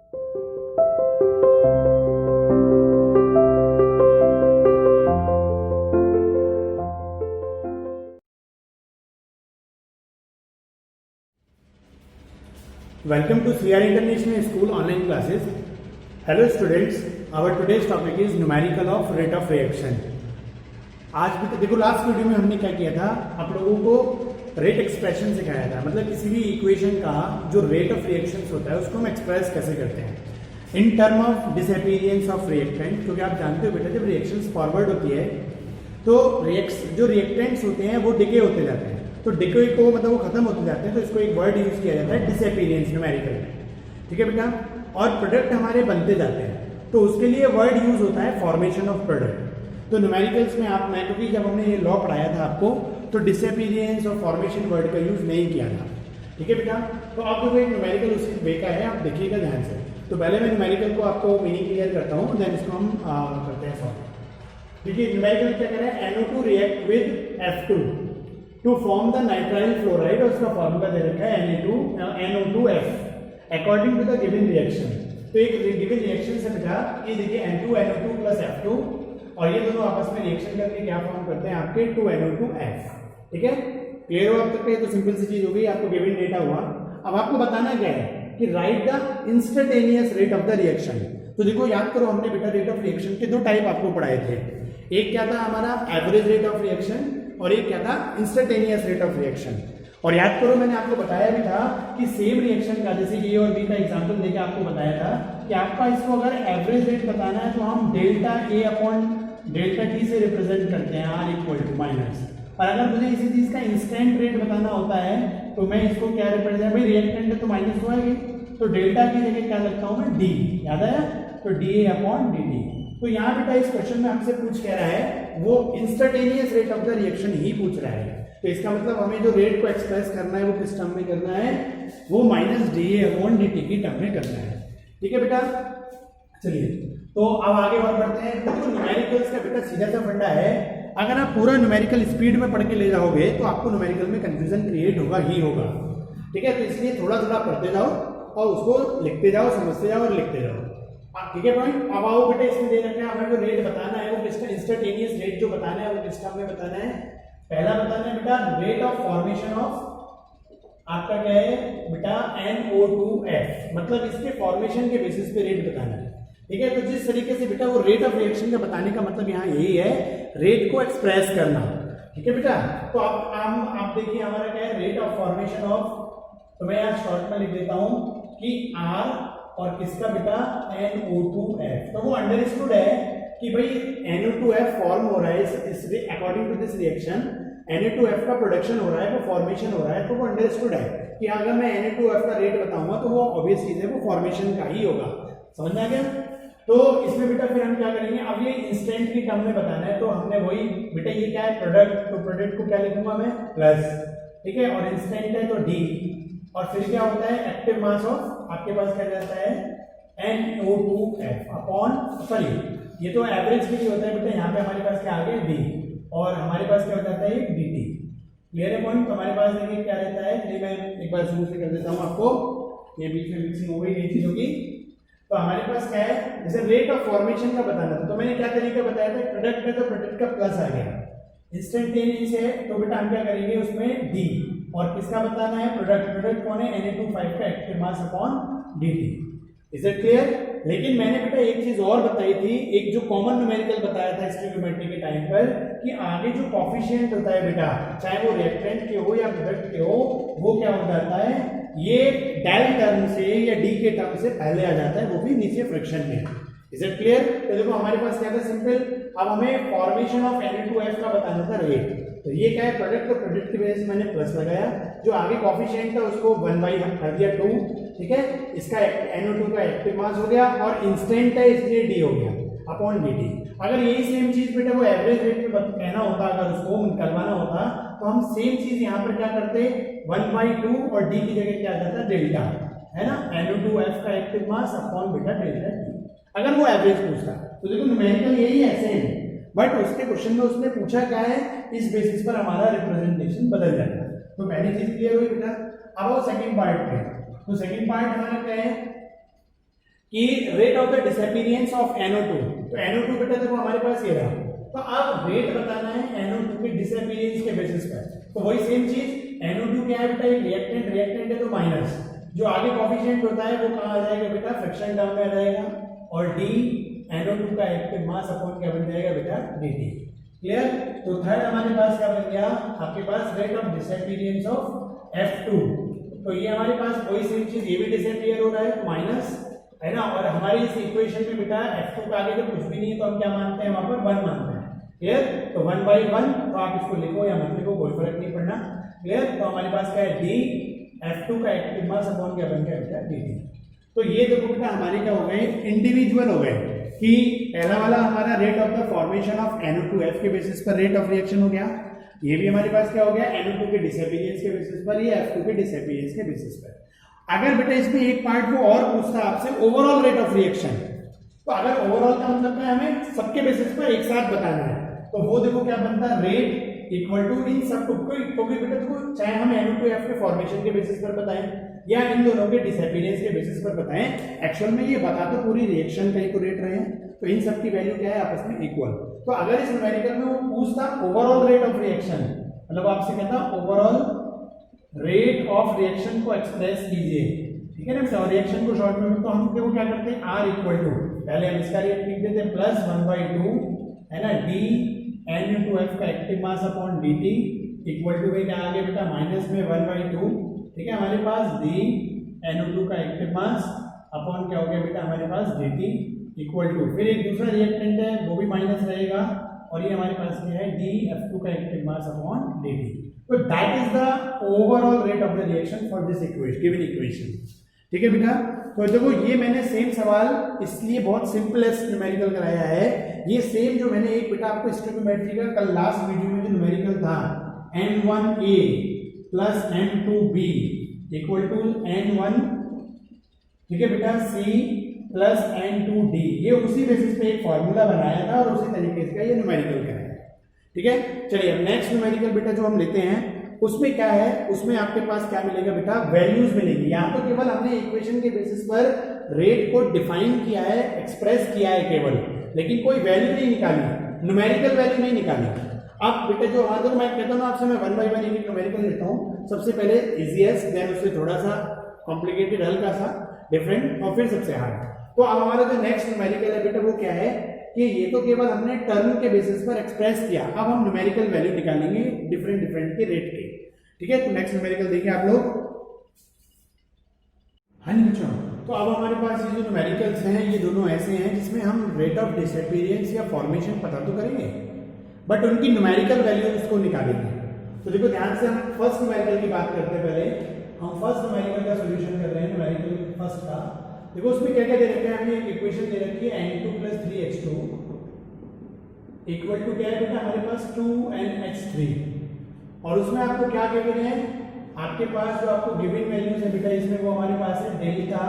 Welcome to CR International School online classes. Hello students, our today's topic is numerical of rate of reaction. आज भी देखो last video में हमने क्या किया था, आप लोगों को रेट एक्सप्रेशन सिखाया था, मतलब किसी भी इक्वेशन का जो रेट ऑफ रिएक्शन होता है उसको हम एक्सप्रेस कैसे करते हैं in term of disappearance of reactant. क्योंकि आप जानते हो बेटा जब रिएक्शन फॉरवर्ड होती है तो जो रिएक्टेंट्स होते हैं वो डिके होते जाते हैं, तो डिके को मतलब वो खत्म होते जाते हैं, तो इसको एक वर्ड यूज किया जाता है डिसअपीयरेंस न्यूमेरिकल में, ठीक है बेटा। और प्रोडक्ट हमारे बनते जाते हैं तो उसके लिए वर्ड यूज होता है फॉर्मेशन ऑफ प्रोडक्ट। तो न्यूमेरिकल्स में मैं क्योंकि जब हमने ये लॉ पढ़ाया था आपको तो डिसअपीयरेंस और फॉर्मेशन वर्ड का यूज नहीं किया था, ठीक है बेटा। तो आप देखो एक न्यूमेरिकल उसी वे का है, आप देखिएगा ध्यान से। तो पहले मैं न्यूमेरिकल को आपको मीनिंग क्लियर करता हूँ, देन इसको हम करते हैं सॉल्व। देखिए न्यूमेरिकल क्या कर रहा है, NO2 react with F2 to form the nitrile fluoride, और उसका फॉर्मूला दे रखा है NO2F according to the given reaction. तो एक गिवन रिएक्शन से बेटा ये देखिए N2NO2 प्लस F2, और ये दोनों आपस में रिएक्शन करके क्या फॉर्म करते हैं आपके 2NO2F, ठीक है। क्लियर हो अब तक? तो सिंपल सी चीज हो गई, आपको गिवन डेटा हुआ। अब आपको बताना क्या है कि right the instantaneous rate of the reaction. तो देखो याद करो हमने बेटा रेट ऑफ रिएक्शन के दो टाइप आपको पढ़ाए थे, एक क्या था हमारा एवरेज रेट ऑफ रिएक्शन और एक क्या था इंस्टेंटेनियस रेट ऑफ रिएक्शन। और याद करो मैंने आपको बताया भी था कि सेम रिएक्शन का, जैसे ए और बी का एग्जांपल देके आपको बताया था कि आपका इसको अगर एवरेज रेट बताना है तो हम delta A upon delta T से रिप्रेजेंट करते हैं, आर इक्वल टू माइनस। और अगर मुझे इसी चीज का इंस्टेंट रेट बताना होता है तो मैं इसको क्या रिप्रेजेंट, भाई रिएक्टेंट है तो माइनस तो आएगी, तो डेल्टा की जगह क्या लगता हूं मैं डी, याद आया, तो D A upon D T. तो यहाँ बेटा इस क्वेश्चन में हमसे पूछ कह रहा है वो instantaneous rate of the reaction ही पूछ रहा है। तो इसका मतलब हमें जो रेट को एक्सप्रेस करना है वो किस टर्म में करना है, वो minus D A upon D T की टर्म में करना है, ठीक है बेटा। चलिए तो अब आगे और बढ़ते हैं। तो न्यूमेरिकल्स का बेटा सीधा सा फंडा है, अगर आप पूरा न्यूमेरिकल स्पीड में पढ़ के ले जाओगे तो आपको न्यूमेरिकल में कंफ्यूजन क्रिएट होगा ही होगा, ठीक है। तो इसलिए थोड़ा थोड़ा पढ़ते जाओ और उसको लिखते जाओ, समझते जाओ और लिखते जाओ, ठीक है पॉइंट। अब आओ बेटा इसमें दे रखा है हमें जो रेट बताना है वो किसका, इंस्टेंटेनियस रेट जो बताना है वो किस टर्म में बताना है। पहला बताना है बेटा रेट ऑफ फॉर्मेशन ऑफ आपका क्या है बेटा NO2F, मतलब इसके फॉर्मेशन के बेसिस पे रेट बताना है, ठीक है। तो जिस तरीके से बेटा वो रेट ऑफ रिएक्शन का बताने का मतलब यहाँ यही है, रेट को एक्सप्रेस करना, ठीक है बेटा। तो आप देखिए हमारा क्या है रेट ऑफ फॉर्मेशन ऑफ, तो मैं यहाँ शॉर्ट में लिख देता हूं कि R और किसका बेटा NO2F। तो वो अंडरस्टूड है कि भाई NO2F फॉर्म हो रहा है इस according to this reaction, Na2F का प्रोडक्शन हो रहा है, वो फॉर्मेशन हो रहा है, तो वो अंडरस्टूड है कि अगर मैं Na2F का रेट बताऊंगा तो वो ऑब्वियस चीज है, वो फॉर्मेशन का ही होगा, समझ में आ गया। तो इसमें बेटा फिर हम क्या करेंगे, अब ये इंस्टेंट की टर्म में बताना है, तो हमने वही बेटा ये क्या है प्रोडक्ट, तो प्रोडक्ट को क्या लिखूंगा मैं प्लस, ठीक है, और इंस्टेंट है तो डी, और फिर क्या होता है एक्टिव मास ऑफ आपके पास क्या जाता है NO2F अपॉन, सॉरी ये तो एवरेज के लिए होता है बेटा, यहाँ पे हमारे पास क्या आ गया डी, और हमारे पास क्या हो जाता है dt। क्लियर है पॉइंट। तो हमारे पास देखिए क्या रहता है, चलिए मैं एक बार शुरू से कर देता हूँ आपको, ये बीच में मिक्सिंग हो गई ये चीजों की। तो हमारे पास क्या है, जैसे रेट ऑफ फॉर्मेशन का बताना था, तो मैंने क्या तरीका बताया था, प्रोडक्ट है तो प्रोडक्ट का प्लस आ गया, इंस्टेंटेनियस है तो बेटा हम क्या करेंगे उसमें डी, और किसका बताना है प्रोडक्ट कौन है Na2 का active mass upon dt। Is it clear. लेकिन मैंने बेटा एक चीज और बताई थी, एक जो कॉमन न्यूमेरिकल बताया था स्टोइकियोमेट्री के टाइम पर, कि आगे जो कोफिशिएंट होता है बेटा, चाहे वो रिएक्टेंट के हो या प्रोडक्ट के हो, वो क्या हो जाता है, ये डेल टर्म से या डी के टर्म से पहले आ जाता है, वो भी नीचे फ्रैक्शन में। Is it clear. तो देखो हमारे पास क्या था सिंपल, अब हमें फॉर्मेशन ऑफ Na2F का बताना था रेट, तो ये क्या है प्रोडक्ट, तो प्रोडक्ट की वजह से मैंने प्लस लगाया, जो आगे कोफिशिएंट था उसको 1/2 कर दिया 2, ठीक है। इसका NO2 का एक्टिव मास हो गया, और इंस्टेंट है इसलिए डी हो गया अपॉन dt। अगर यही सेम चीज बेटा वो एवरेज रेट में कहना होता, अगर उसको निकलवाना होता, तो हम सेम चीज यहाँ पर क्या करते 1/2 और डी की जगह क्या जाता डेल्टा, है ना, NO2F का एक्टिव मास अपॉन बेटा डेल्टा टी, अगर वो एवरेज पूछता। तो देखो न्यूमेरिकल यही है सेम, बट उसके क्वेश्चन में उसने पूछा क्या है, इस बेसिस पर हमारा रिप्रेजेंटेशन बदल जाता है। तो पहली चीज क्लियर हुई बेटा। अब वो सेकंड पार्ट पे, तो सेकंड पार्ट हमारा क्या है कि rate of the disappearance of NO2। तो NO2 बेटा देखो हमारे पास ये रहा, तो अब रेट बताना है NO2 के डिसअपीयरेंस के बेसिस पर। तो वही सेम चीज NO2 क्या है बेटा, एक रिएक्टेंट, रिएक्टेंट है तो माइनस, जो आगे कोएफिशिएंट होता है वो कहां आ जाएगा बेटा, फ्रिक्शन टर्म में आ जाएगा, और D NO2 का एक्टिव मास अपॉन क्या बन जाएगा बेटा, dt। क्लियर। तो थर्ड हमारे पास क्या बन गया, आपके पास rate of disappearance of F2। तो ये हमारे पास वही सेम चीज, ये भी डिसअपीयर हो रहा है माइनस, है ना, और हमारी इस इक्वेशन में बेटा F2 का आगे तो कुछ भी नहीं है, तो हम क्या मानते हैं, वहां पर 1 मानते हैं। क्लियर। तो 1/1, तो आप इसको लिखो या मत लिखो, कोई फर्क नहीं पड़ना। क्लियर। तो हमारे पास क्या है, D F2 का एक्टिव मास अपॉन क्या बन गया बेटा, dt। तो ये देखो बेटा हमारे क्या हो गए, इंडिविजुअल हो गए, कि पहला वाला हमारा rate of the formation of NO2F के बेसिस पर रेट ऑफ रिएक्शन हो गया, ये भी हमारे पास क्या हो गया, NO2 के डिसअपीयरेंस के बेसिस पर, ये F2 के डिसअपीयरेंस के बेसिस पर। अगर बेटा इसमें एक पार्ट वो और पूछता आपसे, ओवरऑल रेट ऑफ रिएक्शन, तो अगर ओवरऑल का मतलब है हमें सबके बेसिस पर एक साथ बताना है, तो वो देखो क्या बनता है, रेट इक्वल टू इन सब को भी बेटा देखो, चाहे हम NO2F के फॉर्मेशन के बेसिस पर बताएं या इन दोनों के डिसअपीयरेंस के बेसिस पर बताएं, एक्चुअल में ये बता तो पूरी रिएक्शन का ही तो रेट रहे हैं, तो इन सब की वैल्यू क्या है, आपस में इक्वल। तो अगर इस न्यूमेरिकल में वो पूछता ओवरऑल रेट ऑफ रिएक्शन, मतलब आपसे कहता ओवरऑल रेट ऑफ रिएक्शन को एक्सप्रेस कीजिए, ठीक है ना, और रिएक्शन को शॉर्ट में, तो हम देखो क्या करते हैं, R इक्वल टू, पहले हम इसका रेट लिख देते हैं प्लस 1/2, है ना, D NO2F का active mass upon dt equal to क्या आ गया बेटा, माइनस में 1/2, ठीक है, हमारे पास D NO2 का एक्टिव मास अपॉन क्या हो गया बेटा, हमारे पास dt इक्वल टू, फिर एक दूसरा रिएक्टेंट है वो भी माइनस रहेगा, और ये हमारे पास क्या है, D F2 का एक्टिव मास अपॉन dt। तो that is the overall rate of the reaction for this equation, given equation. ठीक है बेटा। तो देखो ये मैंने सेम सवाल इसलिए बहुत सिंपलेस्ट न्यूमेरिकल कराया है, ये सेम जो मैंने एक बेटा आपको स्टोइकोमेट्री का कल लास्ट वीडियो में जो न्यूमेरिकल था, N1A plus N2B equal to N1, ठीक है बेटा, C प्लस N2D, ये उसी बेसिस पे एक फॉर्मूला बनाया था और उसी तरीके से ये न्यूमेरिकल कराया। ठीक है, चलिए अब नेक्स्ट न्यूमेरिकल बेटा जो हम लेते हैं उसमें क्या है, उसमें आपके पास क्या मिलेगा बेटा, वैल्यूज मिलेगी। यहाँ तो केवल हमने इक्वेशन के बेसिस पर रेट को डिफाइन किया है, एक्सप्रेस किया है केवल, लेकिन कोई वैल्यू नहीं निकाली, न्यूमेरिकल वैल्यू नहीं निकाली। अब बेटा जो हमारे, मैं कहता हूँ आपसे, मैं 1 by 1 एक न्यूमेरिकल लेता हूँ, सबसे पहले इजीएस्ट, देन उससे थोड़ा सा कॉम्प्लिकेटेड, हल्का सा डिफरेंट, और फिर सबसे हार्ड। तो अब हमारा जो नेक्स्ट न्यूमेरिकल है बेटा वो क्या है, कि ये तो केवल हमने टर्म के बेसिस पर एक्सप्रेस किया, अब हम न्यूमेरिकल वैल्यू निकालेंगे डिफरेंट के रेट के। ठीक है, तो नेक्स्ट न्यूमेरिकल देखिए आप लोग। हाँ जी बच्चों, तो अब हमारे पास ये जो न्यूमेरिकल्स हैं ये दोनों ऐसे हैं जिसमें हम रेट ऑफ डिसअपीयरेंस या फॉर्मेशन पता तो करेंगे, बट उनकी न्यूमेरिकल वैल्यू उसको निकालेंगे। तो देखो ध्यान से, हम फर्स्ट न्यूमेरिकल की बात करते हैं। पहले हम फर्स्ट न्यूमेरिकल का सोल्यूशन कर रहे हैं, न्यूमेरिकल फर्स्ट का। देखो उसमें क्या क्या दे रखे हैं, हमें एक इक्वेशन दे रखी है N2 + 3H2 इक्वल टू क्या है बेटा, हमारे पास 2NH3, और उसमें आपको क्या कह रहे हैं, आपके पास जो आपको गिवन वैल्यूज है बेटा, इसमें वो हमारे पास है डेल्टा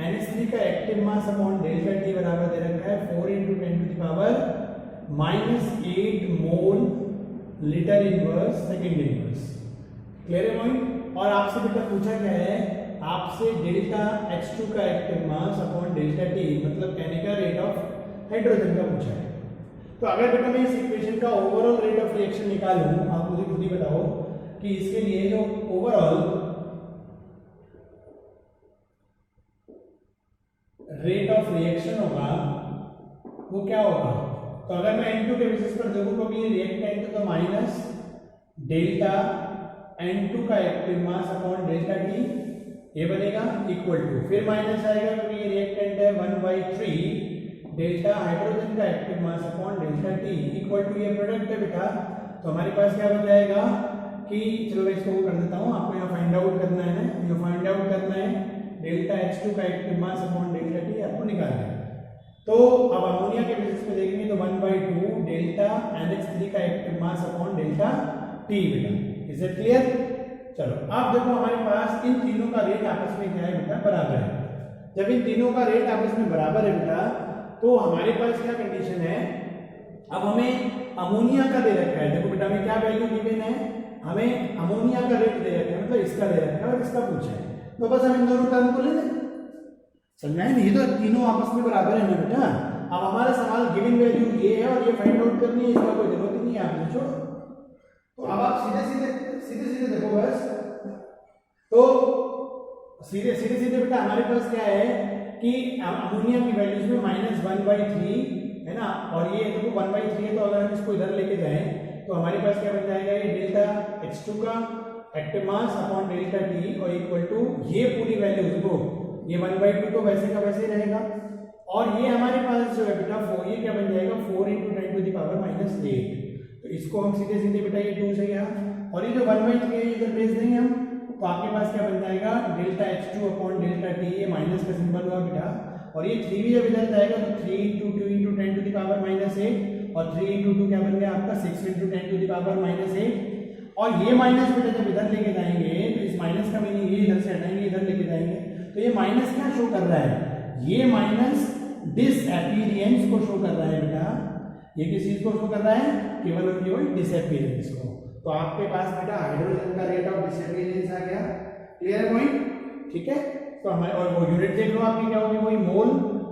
NH3 का active mass upon delta T बराबर दे रखा है 4 × 10⁻⁸ mole litre inverse second inverse. Clear है पॉइंट। और आपसे बेटा पूछा क्या है, आपसे डेल्टा H2 का active mass upon delta T, मतलब कहने का रेट ऑफ हाइड्रोजन का पूछा है। तो अगर बेटा मैं इस इक्वेशन का ओवरऑल रेट ऑफ रिएक्शन निकालूं, आप मुझे खुद ही बताओ कि इसके लिए जो ओवरऑल रेट ऑफ रिएक्शन होगा वो क्या होगा। तो अगर मैं N2 के बेसिस पर देखूं तो ये रिएक्टेंट तो माइनस डेल्टा N2 का active mass upon delta T, ये बनेगा इक्वल टू, फिर माइनस आएगा क्योंकि ये रिएक्टेंट है 1/3 डेल्टा हाइड्रोजन का active mass upon delta T equal to, ये प्रोडक्ट है बेटा। तो हमारे पास क्या बन जाएगा कि, चलो मैं इसको कर देता हूँ, आपको यहाँ फाइंड आउट करना है ना, जो फाइंड आउट करना है डेल्टा H2 का active mass upon delta T आपको निकालना है। तो अब अमोनिया के बेसिस पे देखेंगे तो 1/2 डेल्टा NH3 का active mass upon delta T बेटा। Is it clear. चलो अब देखो हमारे पास इन तीनों का रेट आपस में क्या है बेटा, बराबर है। जब इन तीनों का रेट आपस में बराबर है बेटा, तो हमारे पास क्या कंडीशन है, अब हमें अमोनिया का दे रखा है। देखो बेटा हमें क्या वैल्यू गिवन है, हमें अमोनिया का रेट दे रखा है, मतलब इसका दे रखा है और इसका पूछा है, तो बस हम इन दोनों टर्म को ले लें। समझ में आया? ये तो तीनों आपस में बराबर है ना बेटा। अब हमारा सवाल गिवन वैल्यू ये है और ये फाइंड आउट करनी है, इसका कोई जरूरत ही नहीं है, आपने छोड़ो। तो अब आप सीधे देखो बस। तो सीधे बेटा हमारे पास क्या है कि अमोनिया की वैल्यूज में -1/3 है ना, और ये देखो 1/3 है, तो अगर हम इसको इधर लेके जाएं तो हमारे पास क्या बन जाएगा, ये डेल्टा H2 का active mass upon delta T और इक्वल टू ये पूरी वैल्यू देखो, ये 1/2 तो वैसे का वैसे ही रहेगा, और ये हमारे पास जो है बेटा ये क्या बन जाएगा 4 × 10⁻⁸। तो इसको हम सीधे बेटा ये 2 से गया, और ये जो 1/3 है इधर भेज देंगे हम, तो आपके पास क्या बन जाएगा delta H2 upon delta T, ये माइनस का सिंबल हुआ बेटा, और ये 3 भी जब इधर जाएगा तो 3 × 2 × 10⁻⁸, और 3 × 2 क्या बन गया आपका 6 × 10⁻⁸। और ये माइनस बेटा जब इधर लेके जाएंगे तो इस माइनस का मीनिंग ये इधर से हटाएंगे, इधर लेके जाएंगे, तो ये माइनस क्या शो कर रहा है, ये माइनस डिसअपीयरेंस को शो कर रहा है बेटा। ये किस चीज को शो कर रहा है, केवल और केवल डिसअपीयरेंस को। तो आपके पास बेटा हाइड्रोजन का रेट ऑफ डिसअपीयरेंस आ गया। क्लियर है पॉइंट? ठीक है, तो हमारे और वो यूनिट देख लो आपकी क्या होगी, वही मोल,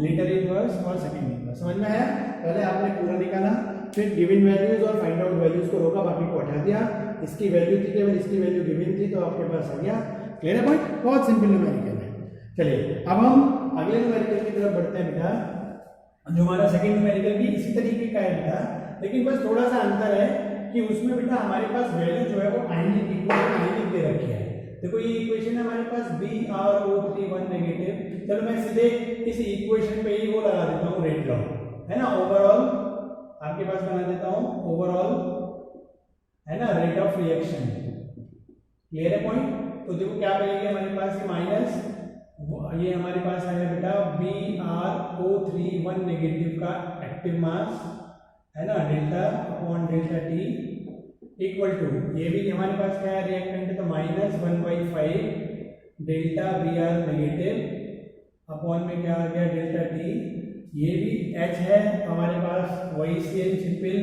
लीटर इनवर्स और सेकंड इनवर्स। समझ में आया? पहले आपने पूरा निकाला, फिर गिवन वैल्यूज और फाइंड आउट वैल्यूज को रोका, बाकी को हटा दिया, इसकी वैल्यू थी केवल, इसकी वैल्यू गिवन थी, तो आपके पास आ गया। क्लियर है पॉइंट? बहुत सिंपल न्यूमेरिकल है। चलिए अब हम अगले न्यूमेरिकल की तरफ बढ़ते हैं बेटा, जो हमारा सेकंड न्यूमेरिकल भी इसी तरीके का है बेटा, लेकिन बस थोड़ा सा अंतर है कि उसमें बेटा हमारे पास वैल्यू जो है वो आयनिक इक्वेशन आयनिक दे रखी है। देखो ये इक्वेशन है हमारे पास BrO3 नेगेटिव। चलो मैं सीधे इस इक्वेशन पे ही वो लगा देता हूँ रेट लॉ, है ना, ओवरऑल आपके पास बना देता हूँ, ओवरऑल है ना रेट ऑफ रिएक्शन। क्लियर है पॉइंट? तो देखो क्या बनेगी हमारे पास, माइनस ये हमारे पास आया बेटा BrO3 नेगेटिव का एक्टिव मास है ना delta upon delta T equal to, ये भी हमारे पास क्या है रिएक्टेंट, तो -1/5 डेल्टा Br नेगेटिव अपॉन में क्या आ गया डेल्टा T, ये भी H है हमारे पास वही same simple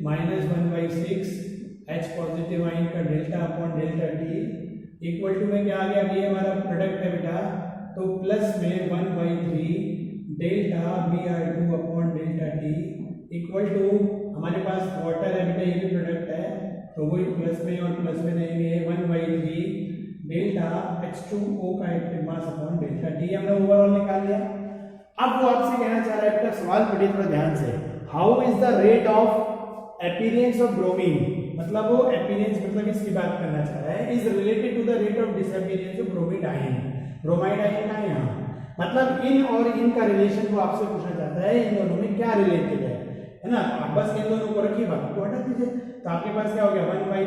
-1/6 H positive ion का delta upon delta T equal to में क्या आ गया, ये हमारा प्रोडक्ट है बेटा, तो प्लस में 1/3 delta Br2 upon delta T equal to हमारे पास वाटर है बेटा, ये भी प्रोडक्ट है, तो वही प्लस में और प्लस में देंगे 1/3 डेल्टा H2O का active mass upon delta T। हमने ओवरऑल निकाल लिया। अब वो आपसे कहना चाह रहा है बेटा, सवाल पढ़िए थोड़ा ध्यान से, how is the rate of appearance of bromine, मतलब वो अपीयरेंस मतलब इसकी बात करना चाह रहा है, is related to the rate of disappearance of bromide ion. Bromide ion का है यहाँ, मतलब इन और इन का रिलेशन को आपसे पूछना चाहता है, इन दोनों में क्या रिलेटेड है ना। आप बस इन दोनों को रखिए, बाकी को हटा दीजिए, तो आपके पास क्या हो गया 1/5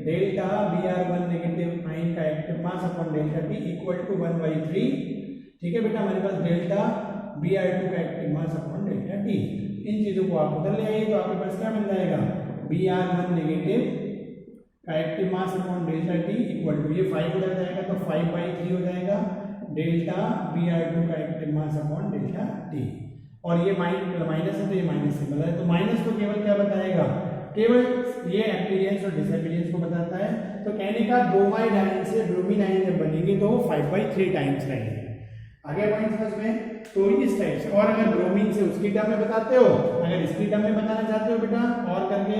डेल्टा Br1 नेगेटिव आयन का active mass upon delta T equal to 1/3। ठीक है बेटा, हमारे पास डेल्टा Br2 का active mass upon delta T। इन चीजों को आप उधर ले आइए, तो आपके पास क्या बन जाएगा Br1 नेगेटिव का active mass upon delta T equal to, ये 5 उधर जाएगा तो 5/3 हो जाएगा डेल्टा Br2 का active mass upon delta T, और ये माइनस है तो ये माइनस सिंबल है, तो माइनस तो केवल क्या बताएगा, केवल ये अपीयरेंस और डिसअपीयरेंस को बताता है। तो कहने का ब्रोमाइड आयन से ब्रोमीन आयन जब बनेंगे तो 5/3 टाइम्स रहेंगे। आगे पॉइंट समझ में, तो इस टाइप से, और अगर ब्रोमीन से उसकी टर्म में बताते हो, अगर इसकी टर्म में बताना चाहते हो बेटा और करके,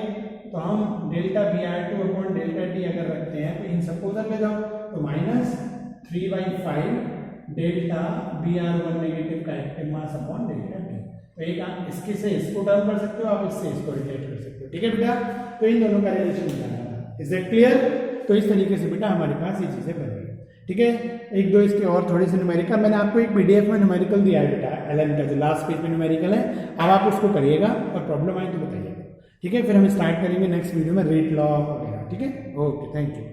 तो हम delta Br2 upon delta T अगर रखते हैं तो इन सबको उधर ले जाओ, तो -3/5 डेल्टा Br1 नेगेटिव का active mass upon delta T। तो एक आप इसके से इसको टर्म कर सकते हो, आप इससे इसको रिलेट कर सकते हो। ठीक है बेटा, तो इन दोनों का रिलेशन निकालना, इज दैट क्लियर? तो इस तरीके से बेटा हमारे पास ये चीजें बन रही है। ठीक है, एक दो इसके और थोड़ी सी न्यूमेरिकल, मैंने आपको एक PDF में न्यूमेरिकल दिया है बेटा, LN का जो लास्ट पेज में न्यूमेरिकल है, अब आप उसको करिएगा और प्रॉब्लम आए तो बताइएगा। ठीक है, फिर हम स्टार्ट करेंगे नेक्स्ट वीडियो में रेट लॉ वगैरह। ठीक है, ओके, थैंक यू।